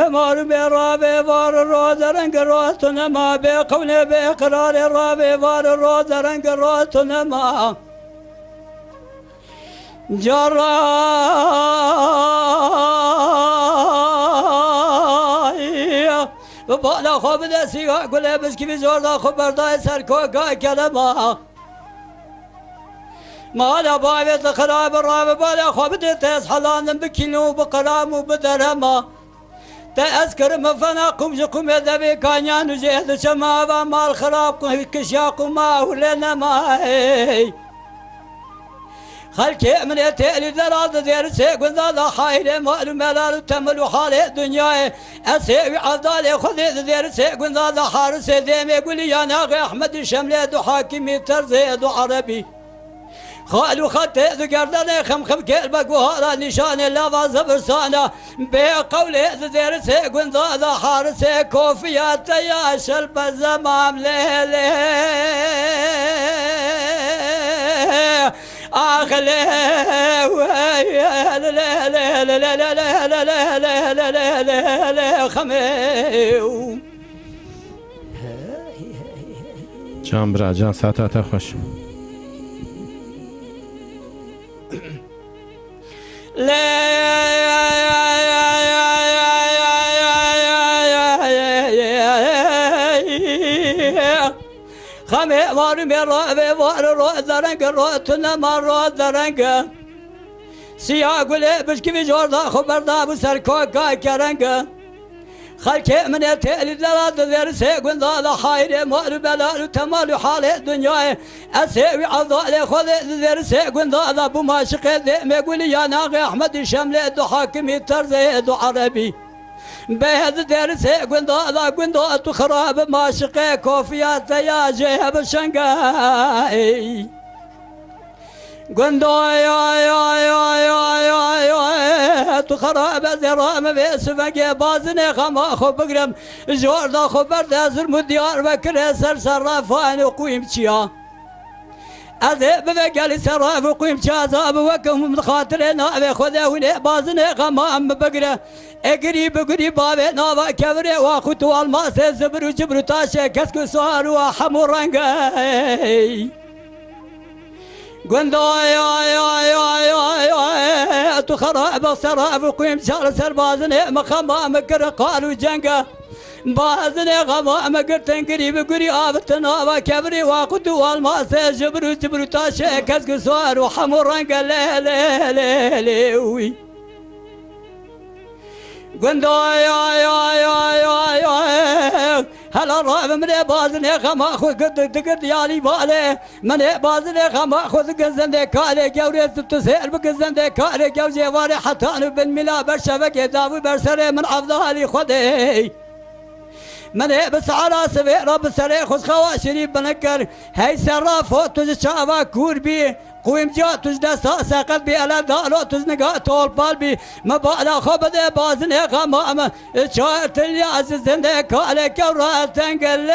مر برابي بار الروز رنگ روتنا ما بقول بقرار الرابي بار الروز رنگ روتنا ما جراي بالا خوب دستی گل بسکی بی زور دا خوب بردای سرکوکا کلمه مالا باوید خراب الراب بالا خوب دتس حلانم بكيلو بقرام وبدرهما تأذكر مفناكم جكم يدبي كانيان وزيد شما مال خرابكم كشاكم ما ولنا ما خلك من يتألي دراد دير سيقون ذا خاير مال ملال تمل حال الدنيا أسيء عضالي خذ دير سيقون ذا حارس ديم يقول يا ناغي أحمد الشملي حاكمي ترزيد عربي خالو خطي ذكرنا خم كلبك وهذا نشان اللافا زبرسانة بقول ذير سيقون ذا حارس كوفيات يا شلب الزمام ليلي أخلي خميو جان برا جان ساعتها خوش خمي وار مرابي وار رو درنگ روتنا مرو درنگ سياق لبس كيف جوردا خبر دا بسر كوكا كرنگ خلك من يتألي دلاد ذير سيقون ذا خير مال بلال تمال حال الدنيا أسيوي عضالي خذ ذير سيقون ذا ابو ماشق ذي يقول يا ناغي أحمد الشملي دو حاكمي ترزي دو عربي بهذا ذير سيقون ذا قون ذا تخراب ماشق كوفيات يا جيب الشنقاي قندو يا تخرب زرام بسفق بازني خما خو بقرم جور دا خبر دازر مديار بكر سر صرفان وقيم تشيا أذهب بقال صراف وقيم تشا زاب وكم من خاطرنا بخذا ولي بازني خما ام بقره اقري بقري بابي نافا كبري واخوتو الماس زبر وجبر تاشي كسكو سوار وحمو رنقاي قندو يا تخرب صراف وقيم شار سربازني مخما مكر قالوا جنقه بازني غما مكر تنقري بقري آفتنا وكبري واقدو الماس جبرو جبرو تاشي كسك سوار وحمر رنق ليلي قندو يا هلا الراب من بازني خما خذ قد يالي بالي من بازني خما خذ قزن كالي جوري تسير بقزن كالي جوزي واري حتى بن ملا برشبك داوي برسري من افضالي خذي من بس على سبيل رب سري خذ خواشري بنكر هي سراف تج شابا كوربي قويم جا تج دستا ساقط بي على دالو تج نقا طول بالبي ما بالا خبد بازني غمام شاعت الياس زندك عليك ورات تنقل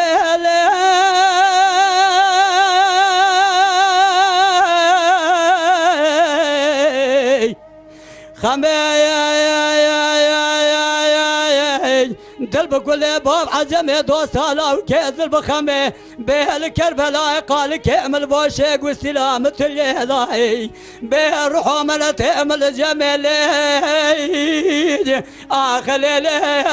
دلب كل باب عجمي دوسالا وكيزل بخمي به الكربلاء قال كامل بوشيق واستلام تليلاي به الروح من تأمل جميلي آخر ليلي